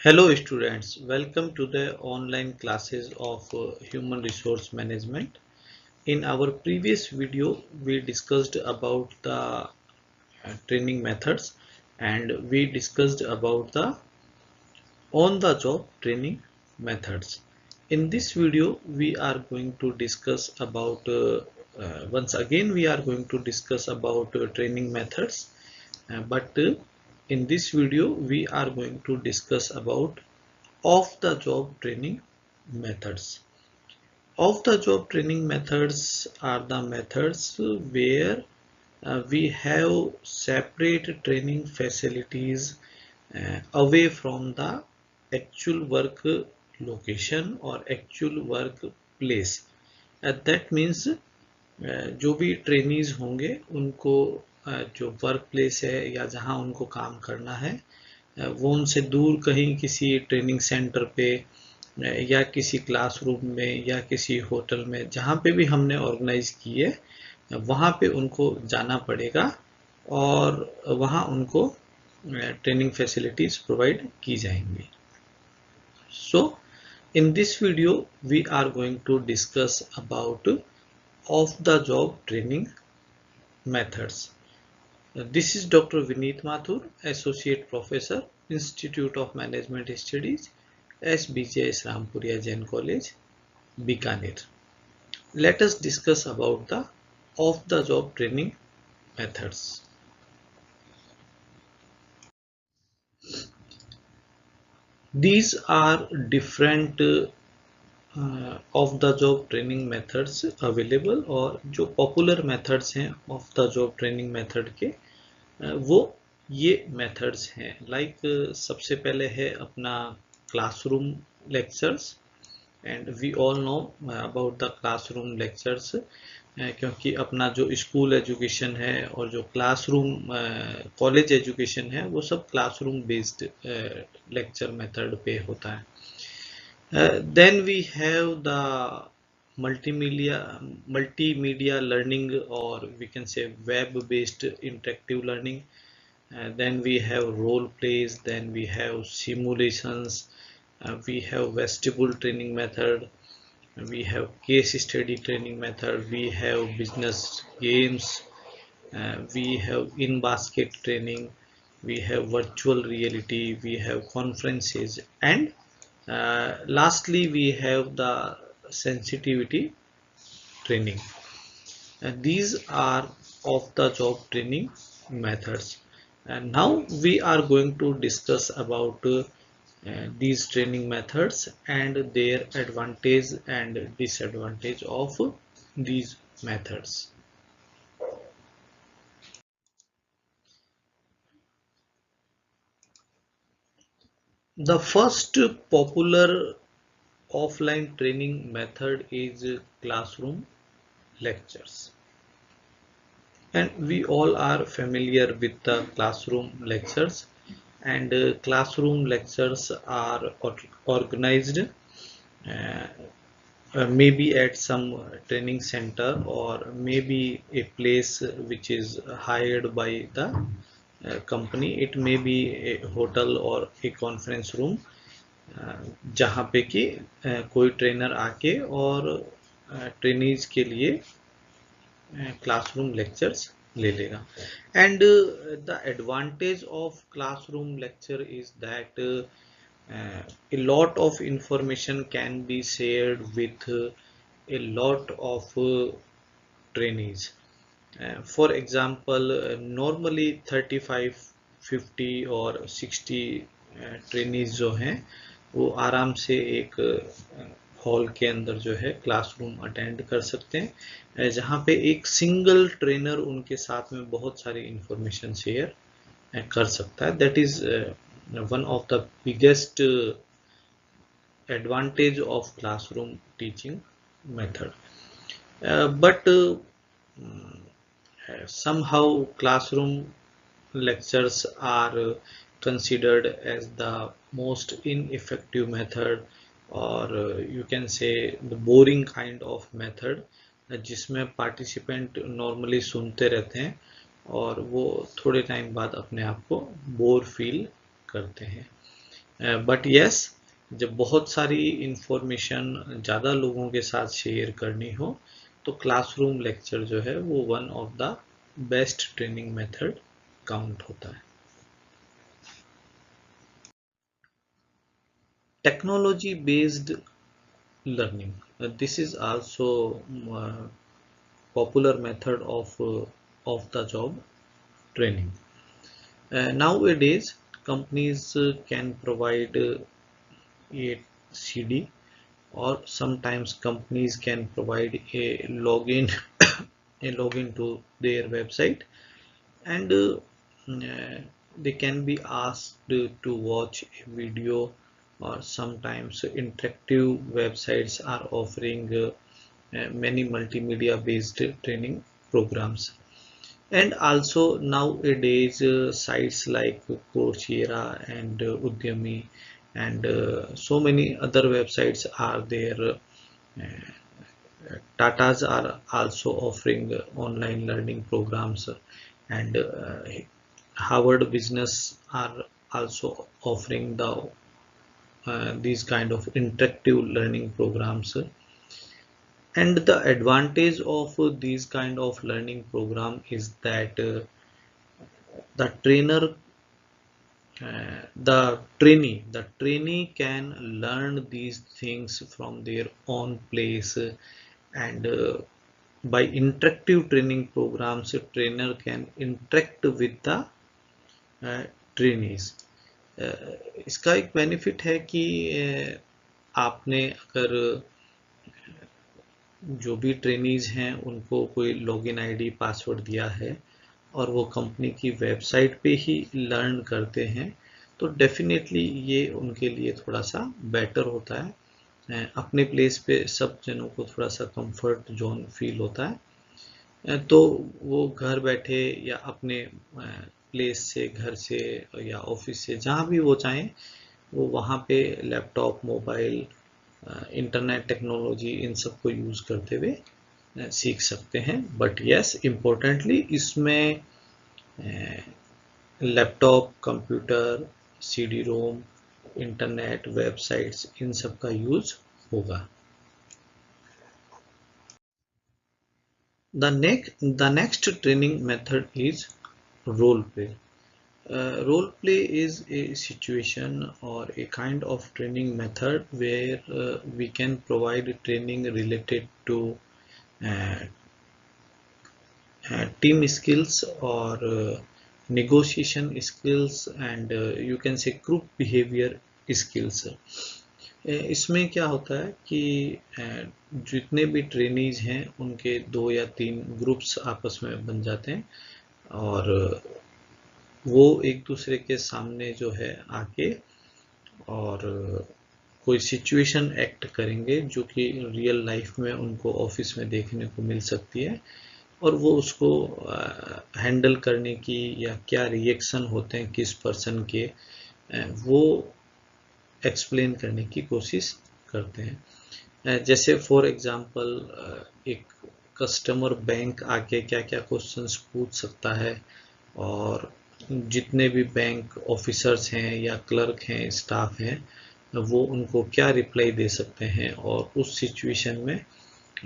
Hello students, welcome to the online classes of Human Resource Management. In our previous video, we discussed about the training methods and we discussed about the on-the-job training methods. In this video, we are going to discuss about once again we are going to discuss about training methods, but in this video we are going to discuss about off-the-job training methods. Off-the-job training methods are the methods where we have separate training facilities away from the actual work location or actual work place. That means जो भी trainees होंगे उनको जो work place है या जहां उनको काम करना है वो उनसे दूर कहीं किसी ट्रेनिंग सेंटर पे या किसी क्लासरूम में या किसी होटल में जहाँ पे भी हमने ऑर्गेनाइज की है वहाँ पे उनको जाना पड़ेगा और वहाँ उनको ट्रेनिंग फैसिलिटीज प्रोवाइड की जाएंगी. So in this video we are going to discuss about of the job training methods. This is Dr. Vineet Mathur, Associate Professor, Institute of Management Studies, SBJS Rampuria Jain College, Bikaner. Let us discuss about the off-the-job training methods. These are different of the job training methods available और जो popular methods हैं of the job training method के वो ये methods हैं. Like सबसे पहले है अपना classroom lectures and we all know about the classroom lectures क्योंकि अपना जो स्कूल एजुकेशन है और जो क्लासरूम कॉलेज एजुकेशन है वो सब क्लासरूम बेस्ड लेक्चर मेथड पे होता है. Then we have the multimedia learning, or we can say web-based interactive learning. Then we have role plays. Then we have simulations. We have vestibule training method. We have case study training method. We have business games. We have in-basket training. We have virtual reality. We have conferences and lastly we have the sensitivity training. These are off the job training methods, and now we are going to discuss about these training methods and their advantage and disadvantage of these methods. The first popular offline training method is classroom lectures, and we all are familiar with the classroom lectures, and classroom lectures are organized maybe at some training center or maybe a place which is hired by the company. It may be a hotel or a conference room जहाँ पे कि कोई trainer आके और trainees के लिए classroom lectures ले लेगा. And the advantage of classroom lecture is that a lot of information can be shared with a lot of trainees. For example, normally 35, 50 और 60 ट्रेनीज जो हैं वो आराम से एक हॉल के अंदर जो है क्लासरूम अटेंड कर सकते हैं जहाँ पे एक सिंगल ट्रेनर उनके साथ में बहुत सारी इंफॉर्मेशन शेयर कर सकता है. That is one of the biggest advantage of classroom teaching method. But somehow classroom lectures are considered as the most ineffective method, or you can say the boring kind of method जिसमें participant normally सुनते रहते हैं और वो थोड़े time बाद अपने आप को बोर फील करते हैं. बट यस, जब बहुत सारी इंफॉर्मेशन ज़्यादा लोगों के साथ शेयर करनी हो तो क्लासरूम लेक्चर जो है वो one of the best training method count होता है। Technology based learning. This is also popular method of the job training. Nowadays, companies can provide a CD, or sometimes companies can provide a login a login to their website, and they can be asked to watch a video, or sometimes interactive websites are offering many multimedia based training programs. And also nowadays sites like Coursera and Udemy and so many other websites are there. Tatas are also offering online learning programs, and Harvard Business are also offering these kind of interactive learning programs. And the advantage of these kind of learning program is that the trainer the trainee can learn these things from their own place, and by interactive training programs, a trainer can interact with the trainees. इसका एक benefit है कि आपने अगर जो भी trainees हैं उनको कोई लॉगिन आईडी पासवर्ड दिया है और वो कंपनी की वेबसाइट पे ही लर्न करते हैं, तो डेफिनेटली ये उनके लिए थोड़ा सा बेटर होता है। अपने प्लेस पे सब जनों को थोड़ा सा कंफर्ट जोन फील होता है, तो वो घर बैठे या अपने प्लेस से, घर से या ऑफिस से, जहाँ भी वो चाहें, वो वहाँ पे लैपटॉप, मोबाइल, इंटरनेट टेक्नोलॉजी इन सब को यूज करते हुए सीख सकते हैं। बट यस, इम्पोर्टेंटली इसमें laptop, computer, CD ROM, internet, websites, इन सब का यूज होगा। The next training method is role play. Role play is a situation or a kind of training method where we can provide training related to uh, team skills or negotiation skills, and you can say group behavior skills. इसमें क्या होता है कि जितने भी trainees हैं उनके 2 या 3 ग्रुप्स आपस में बन जाते हैं, और वो एक दूसरे के सामने जो है आके और कोई सिचुएशन एक्ट करेंगे जो कि रियल लाइफ में उनको ऑफिस में देखने को मिल सकती है, और वो उसको हैंडल करने की या क्या रिएक्शन होते हैं किस पर्सन के, वो एक्सप्लेन करने की कोशिश करते हैं। जैसे फॉर एग्जांपल एक कस्टमर बैंक आके क्या क्या क्वेश्चंस पूछ सकता है, और जितने भी बैंक ऑफिसर्स हैं या क्लर्क हैं, स्टाफ हैं, वो उनको क्या रिप्लाई दे सकते हैं, और उस सिचुएशन में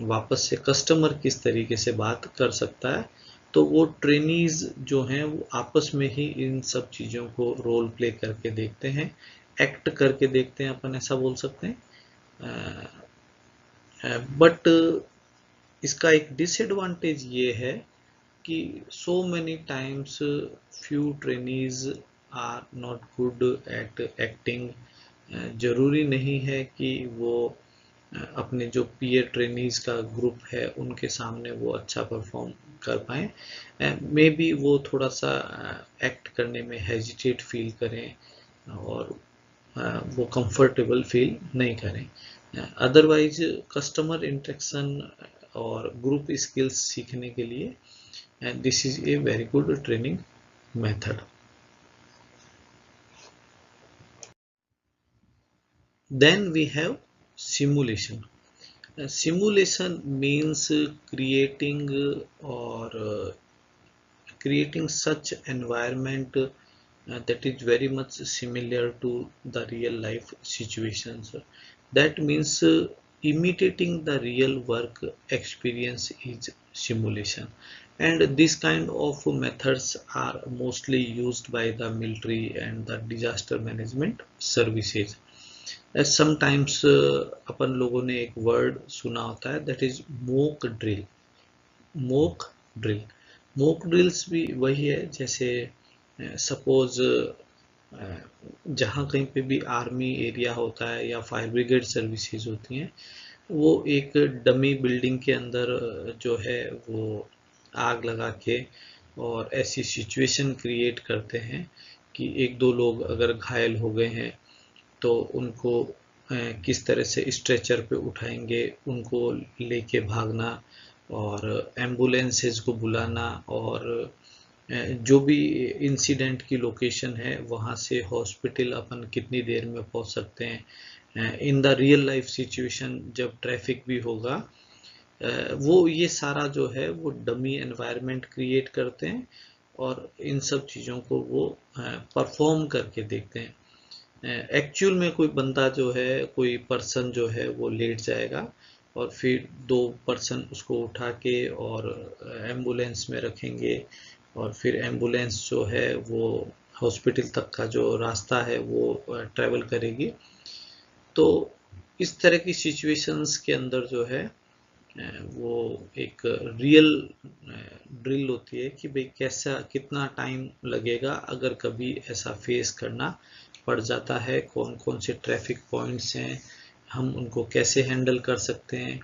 वापस से कस्टमर किस तरीके से बात कर सकता है। तो वो ट्रेनीज जो हैं वो आपस में ही इन सब चीज़ों को रोल प्ले करके देखते हैं, एक्ट करके देखते हैं, अपन ऐसा बोल सकते हैं। बट इसका एक डिसएडवांटेज ये है कि so many times few trainees are not good at acting. जरूरी नहीं है कि वो अपने जो पीयर ट्रेनीज का ग्रुप है उनके सामने वो अच्छा परफॉर्म कर पाए, मे बी वो थोड़ा सा एक्ट करने में हेजिटेट फील करें और वो कंफर्टेबल फील नहीं करें। अदरवाइज कस्टमर इंटरेक्शन और ग्रुप स्किल्स सीखने के लिए this is a very good training method. Then we have simulation. Simulation means creating or creating such environment that is very much similar to the real life situations. That means imitating the real work experience is simulation, and this kind of methods are mostly used by the military and the disaster management services. Sometimes अपन लोगों ने एक word सुना होता है, that is mock drill. Mock drill, mock drills भी वही है, जैसे सपोज जहाँ कहीं पे भी आर्मी एरिया होता है या फायर ब्रिगेड सर्विसेज होती हैं, वो एक डमी बिल्डिंग के अंदर जो है वो आग लगा के और ऐसी सिचुएशन क्रिएट करते हैं कि एक दो लोग अगर घायल हो गए हैं तो उनको किस तरह से स्ट्रेचर पे उठाएंगे, उनको लेके भागना और एम्बुलेंसेस को बुलाना, और जो भी इंसिडेंट की लोकेशन है वहाँ से हॉस्पिटल अपन कितनी देर में पहुँच सकते हैं in the real life situation जब ट्रैफिक भी होगा। वो ये सारा जो है वो डमी एनवायरनमेंट क्रिएट करते हैं और इन सब चीज़ों को वो परफॉर्म करके देखते हैं। एक्चुअल में कोई बंदा जो है, कोई पर्सन जो है वो लेट जाएगा और फिर दो पर्सन उसको उठा के और एम्बुलेंस में रखेंगे, और फिर एम्बुलेंस जो है वो हॉस्पिटल तक का जो रास्ता है वो ट्रैवल करेगी। तो इस तरह की सिचुएशंस के अंदर जो है वो एक रियल ड्रिल होती है कि भाई कैसा कितना टाइम लगेगा अगर कभी ऐसा फेस करना पड़ जाता है, कौन कौन से ट्रैफिक पॉइंट्स हैं, हम उनको कैसे हैंडल कर सकते हैं,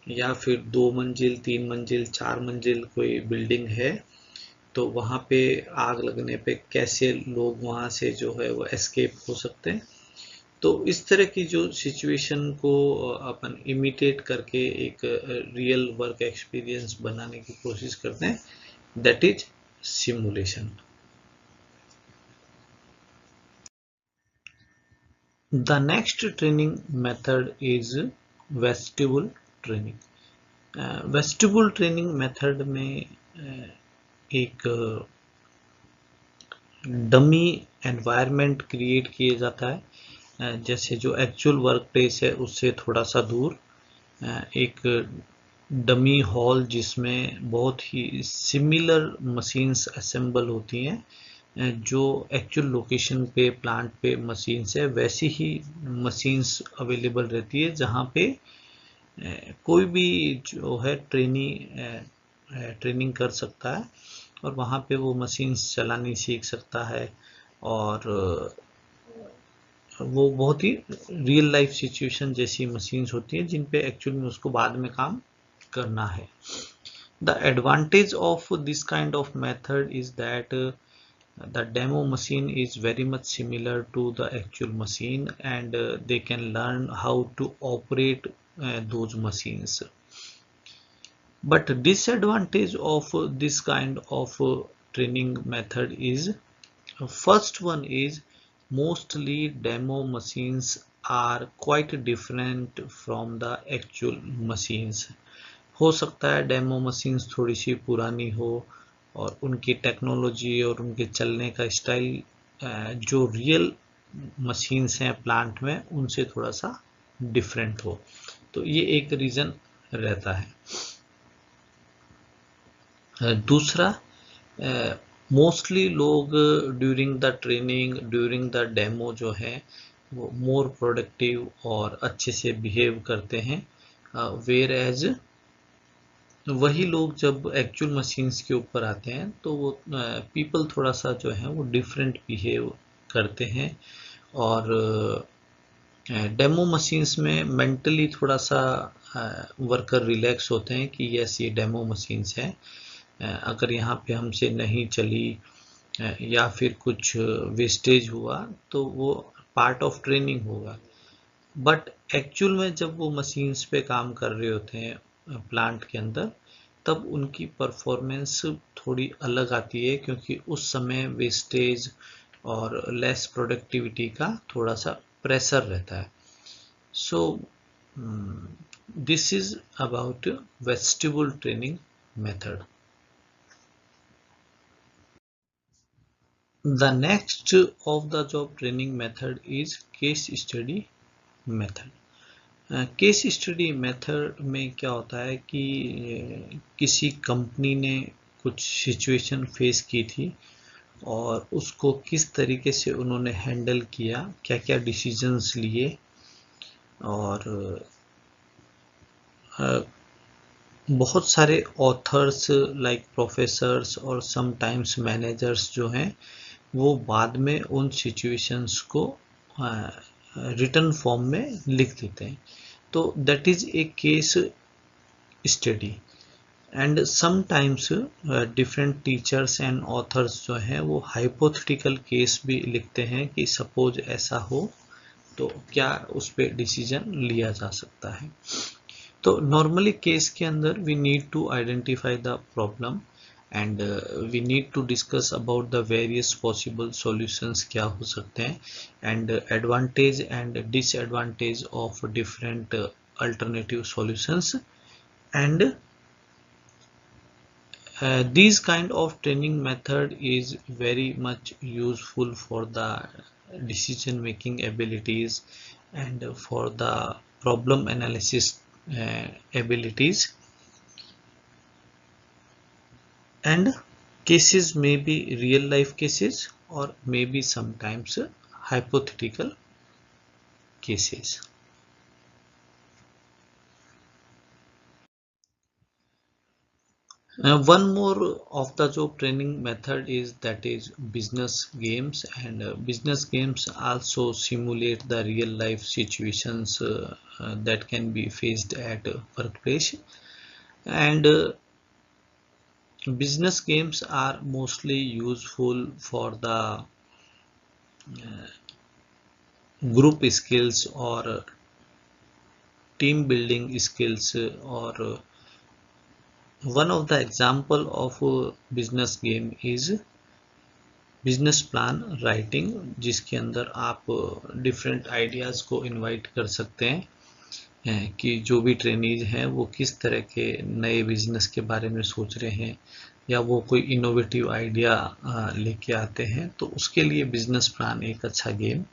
या फिर 2 मंजिल 3 मंजिल 4 मंजिल कोई बिल्डिंग है तो वहाँ पे आग लगने पे कैसे लोग वहाँ से जो है वो एस्केप हो सकते हैं। तो इस तरह की जो सिचुएशन को अपन इमिटेट करके एक रियल वर्क एक्सपीरियंस बनाने की कोशिश करते हैं, that is simulation. The next training method is vestibule training. Vestibule training method में एक डमी एनवायरनमेंट क्रिएट किया जाता है, जैसे जो एक्चुअल वर्क प्लेस है उससे थोड़ा सा दूर एक डमी हॉल जिसमें बहुत ही सिमिलर मशीन्स असेंबल होती हैं जो एक्चुअल लोकेशन पे प्लांट पे मशीन्स है वैसी ही मशीन्स अवेलेबल रहती है, जहाँ पे कोई भी जो है ट्रेनिंग कर सकता है और वहाँ पे वो मशीन्स चलानी सीख सकता है, और वो बहुत ही रियल लाइफ सिचुएशन जैसी मशीन्स होती हैं जिन पे एक्चुअल में उसको बाद में काम करना है। The advantage of this kind of method is that the demo machine is very much similar to the actual machine, and they can learn how to operate those machines. But disadvantage of this kind of training method is, first one is mostly demo machines are quite different from the actual machines. हो सकता है demo machines थोड़ी सी पुरानी हो और उनकी technology और उनके चलने का स्टाइल जो रियल मशीन्स हैं प्लांट में उनसे थोड़ा सा डिफरेंट हो, तो ये एक रीज़न रहता है। दूसरा, मोस्टली लोग during the training during the demo जो है वो मोर प्रोडक्टिव और अच्छे से बिहेव करते हैं, वेयर एज वही लोग जब एक्चुअल मशीन्स के ऊपर आते हैं तो वो पीपल थोड़ा सा जो है वो डिफरेंट बिहेव करते हैं, और डेमो मशीन्स में मेंटली थोड़ा सा वर्कर रिलैक्स होते हैं कि यस ये डेमो मशीन्स हैं, अगर यहाँ पे हमसे नहीं चली या फिर कुछ वेस्टेज हुआ तो वो पार्ट ऑफ ट्रेनिंग होगा। बट एक्चुअल में जब वो मशीन्स पे काम कर रहे होते हैं प्लांट के अंदर, तब उनकी परफॉर्मेंस थोड़ी अलग आती है क्योंकि उस समय वेस्टेज और लेस प्रोडक्टिविटी का थोड़ा सा प्रेशर रहता है। So this is about vestibule training method. The next of the job training method is case study method. Case study method में क्या होता है कि किसी कंपनी ने कुछ सिचुएशन फेस की थी और उसको किस तरीके से उन्होंने हैंडल किया, क्या क्या डिसीजंस लिए, और बहुत सारे ऑथर्स लाइक प्रोफेसर्स और समटाइम्स मैनेजर्स जो हैं वो बाद में उन सिचुएशंस को रिटन फॉर्म में लिख देते हैं. तो that is a case study. And sometimes different teachers and authors जो हैं वो हाइपोथेटिकल केस भी लिखते हैं कि सपोज ऐसा हो तो क्या उस पर डिसीजन लिया जा सकता है. तो नॉर्मली केस के अंदर we need to identify the problem and we need to discuss about the various possible solutions क्या हो सकते हैं and advantage and disadvantage of different alternative solutions. And these kind of training method is very much useful for the decision making abilities and for the problem analysis abilities. And cases may be real life cases or maybe sometimes hypothetical cases. One more of the job training method is that is business games, and business games also simulate the real life situations that can be faced at workplace. And business games are mostly useful for the group skills or team building skills, or one of the example of business game is business plan writing, जिसके अंदर आप different ideas को invite कर सकते हैं कि जो भी ट्रेनीज हैं वो किस तरह के नए बिजनेस के बारे में सोच रहे हैं या वो कोई इनोवेटिव आइडिया लेके आते हैं, तो उसके लिए बिजनेस प्लान एक अच्छा गेम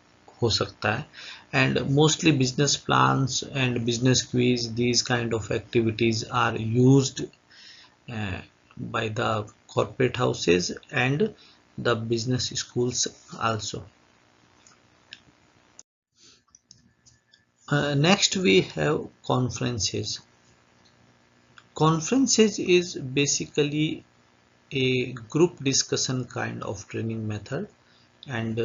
हो सकता है. And mostly business plans and business quiz, these kind of activities are used by the corporate houses and the business schools also. Next we have conferences. Conferences is basically a group discussion kind of training method, and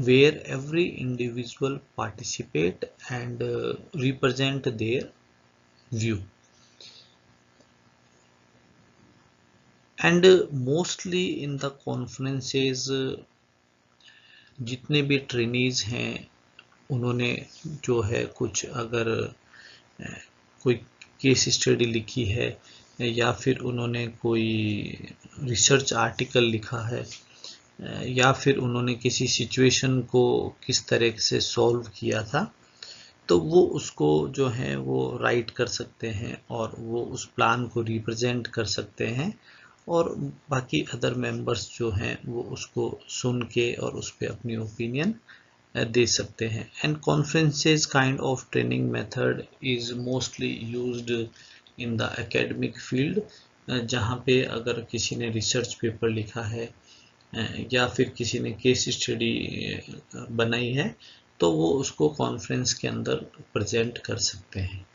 where every individual participate and represent their view. And mostly in the conferences जितने भी trainees हैं उन्होंने जो है कुछ अगर कोई case study लिखी है या फिर उन्होंने कोई रिसर्च आर्टिकल लिखा है या फिर उन्होंने किसी सिचुएशन को किस तरह से सॉल्व किया था, तो वो उसको जो है वो राइट कर सकते हैं और वो उस प्लान को रिप्रेजेंट कर सकते हैं और बाकी अदर मेंबर्स जो हैं वो उसको सुन के और उस पर अपनी ओपिनियन दे सकते हैं. And conferences kind of training method is mostly used in the academic field, जहाँ पे अगर किसी ने रिसर्च पेपर लिखा है या फिर किसी ने केस स्टडी बनाई है तो वो उसको कॉन्फ्रेंस के अंदर प्रेजेंट कर सकते हैं.